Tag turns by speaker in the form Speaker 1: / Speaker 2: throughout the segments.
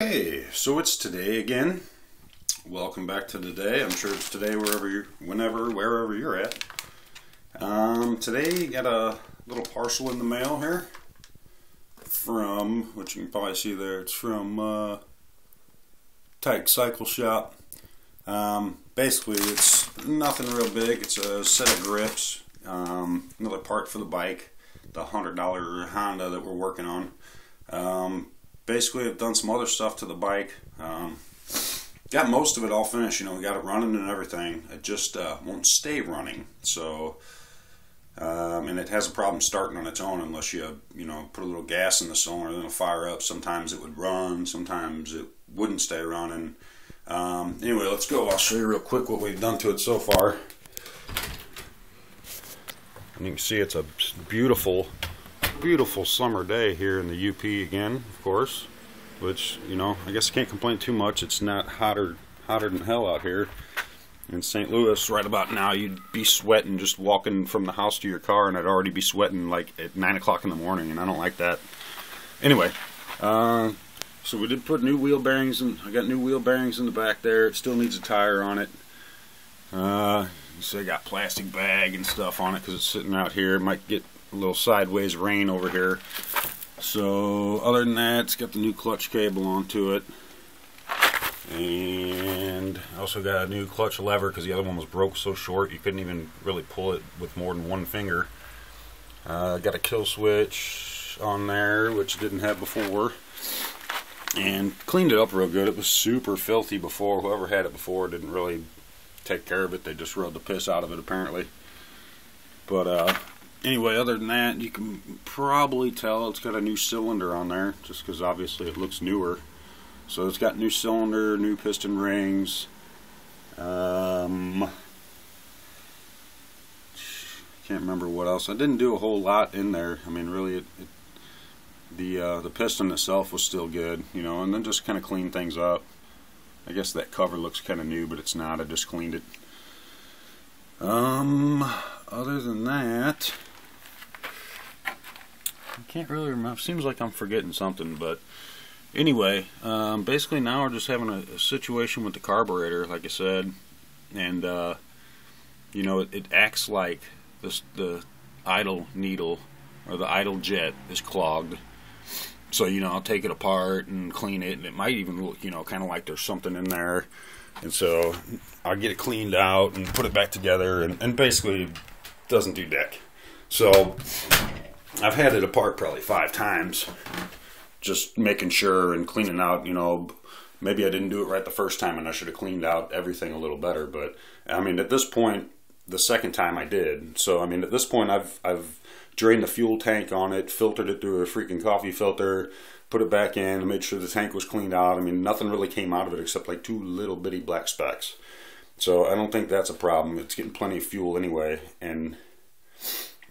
Speaker 1: Hey, so it's today again. Welcome back to today. I'm sure it's today wherever you're at. Today got a little parcel in the mail here from, which you can probably see there, it's from Tyke Cycle Shop. Basically it's nothing real big. It's a set of grips, another part for the bike, the $100 Honda that we're working on. Basically, I've done some other stuff to the bike. Got most of it all finished. You know, we got it running and everything. It just won't stay running. So, and it has a problem starting on its own unless you put a little gas in the cylinder, then it'll fire up. Sometimes it would run. Sometimes it wouldn't stay running. Anyway, let's go. I'll show you real quick what we've done to it so far. And you can see it's a beautiful summer day here in the UP again, of course, which, I guess I can't complain too much. It's not hotter than hell out here. In St. Louis right about now, you'd be sweating just walking from the house to your car, and I'd already be sweating like at 9 o'clock in the morning, and I don't like that. Anyway, so we did put new wheel bearings in. I got new wheel bearings in the back there. It still needs a tire on it. So I got plastic bag and stuff on it because it's sitting out here. It might get a little sideways rain over here. So other than that, it's got the new clutch cable onto it, and I also got a new clutch lever because the other one was broke so short you couldn't even really pull it with more than one finger. Got a kill switch on there, which I didn't have before, and cleaned it up real good. It was super filthy before. Whoever had it before didn't really take care of it. They just rode the piss out of it apparently. But anyway, other than that, you can probably tell it's got a new cylinder on there, just because obviously it looks newer. So it's got new cylinder, new piston rings. Can't remember what else. I didn't do a whole lot in there. I mean, really, the piston itself was still good, and then just kind of cleaned things up. I guess that cover looks kind of new, but it's not. I just cleaned it. Other than that, I can't really remember. Seems like I'm forgetting something, but anyway, basically now we're just having a situation with the carburetor, like I said, and it acts like the idle needle or the idle jet is clogged. So I'll take it apart and clean it, and it might even look kind of like there's something in there, and so I'll get it cleaned out and put it back together, and basically it doesn't do dick. So I've had it apart probably 5 times, just making sure and cleaning out, maybe I didn't do it right the first time and I should have cleaned out everything a little better. But I mean, at this point, the second time I did. So I mean, at this point I've drained the fuel tank on it, filtered it through a freaking coffee filter, put it back in, and made sure the tank was cleaned out. I mean, nothing really came out of it except like 2 little bitty black specks. So I don't think that's a problem. It's getting plenty of fuel anyway, and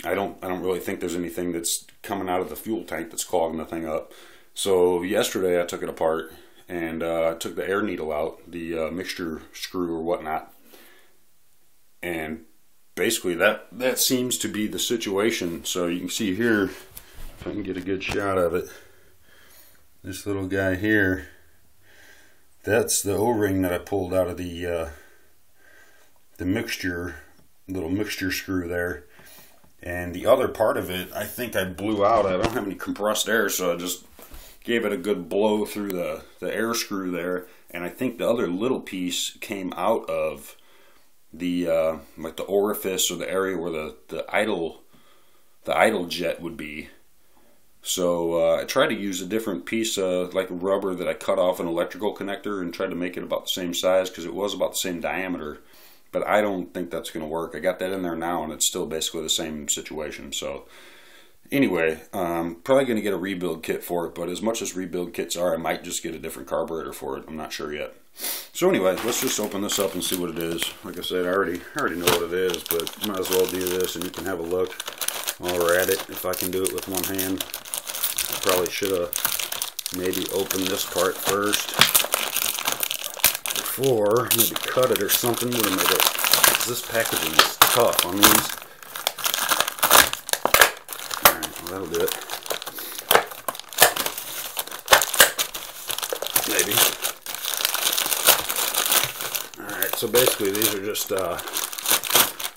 Speaker 1: I don't really think there's anything that's coming out of the fuel tank that's clogging the thing up. So yesterday I took it apart and took the air needle out, the mixture screw or whatnot, and basically that seems to be the situation. So you can see here, if I can get a good shot of it, this little guy here, that's the O-ring that I pulled out of the little mixture screw there. And the other part of it, I think I blew out. I don't have any compressed air, so I just gave it a good blow through the air screw there. And I think the other little piece came out of the like the orifice or the area where the idle jet would be. So I tried to use a different piece of like rubber that I cut off an electrical connector and tried to make it about the same size because it was about the same diameter. But I don't think that's going to work. I got that in there now, and it's still basically the same situation. So anyway, probably going to get a rebuild kit for it, but as much as rebuild kits are, I might just get a different carburetor for it. I'm not sure yet. So anyway, let's just open this up and see what it is. Like I said, I already know what it is, but might as well do this, and you can have a look while we're at it. If I can do it with one hand, I probably should have maybe opened this part first. Or maybe cut it or something. Would have made it. This packaging is tough on these. Alright, well, that'll do it. maybe. Alright, so basically these are just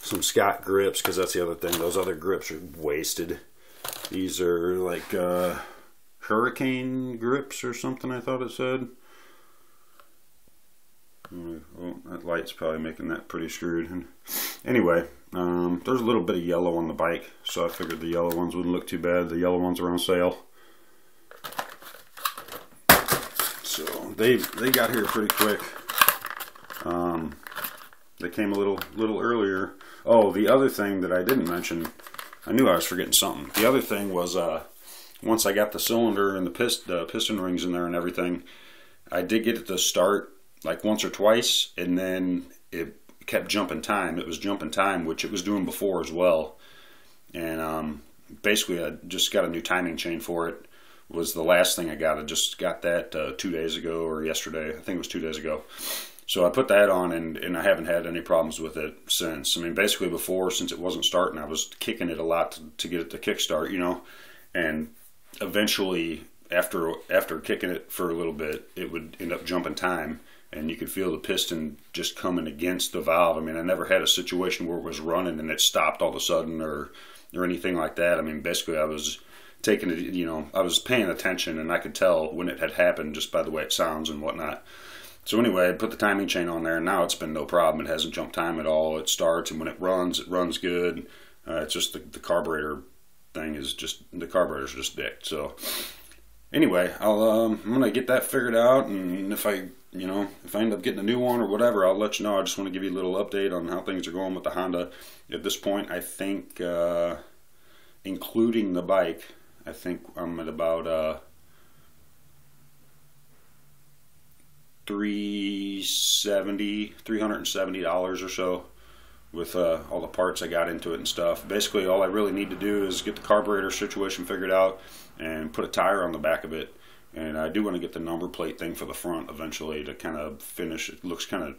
Speaker 1: some Scott grips, because that's the other thing. Those other grips are wasted. These are like hurricane grips or something, I thought it said. Oh, that light's probably making that pretty screwed. And anyway, there's a little bit of yellow on the bike, so I figured the yellow ones wouldn't look too bad. The yellow ones are on sale. So they got here pretty quick. They came a little earlier. Oh, the other thing that I didn't mention, I knew I was forgetting something. The other thing was once I got the cylinder and the piston rings in there and everything, I did get it to start like once or twice, and then it kept jumping time. It was jumping time, which it was doing before as well. And basically I just got a new timing chain for it. Was the last thing I got. I just got that 2 days ago, or yesterday. I think it was 2 days ago. So I put that on, and I haven't had any problems with it since. I mean, basically before, since it wasn't starting, I was kicking it a lot to get it to kickstart, you know. And eventually, after kicking it for a little bit, it would end up jumping time. And you could feel the piston just coming against the valve. I mean, I never had a situation where it was running and it stopped all of a sudden or anything like that. I mean, basically I was taking it, you know, I was paying attention, and I could tell when it had happened just by the way it sounds and whatnot. So anyway, I put the timing chain on there, and now it's been no problem. It hasn't jumped time at all. It starts, and when it runs good. It's just the carburetor thing is just, the carburetor's just dicked. So anyway, I'm gonna get that figured out, and if I end up getting a new one or whatever, I'll let you know. I just want to give you a little update on how things are going with the Honda. At this point, I think, including the bike, I think I'm at about $370 or so with all the parts I got into it and stuff. Basically, all I really need to do is get the carburetor situation figured out and put a tire on the back of it. And I do want to get the number plate thing for the front eventually to kind of finish. It looks kind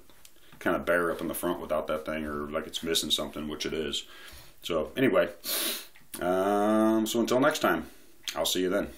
Speaker 1: of bare up in the front without that thing, or like it's missing something, which it is. So anyway, so until next time, I'll see you then.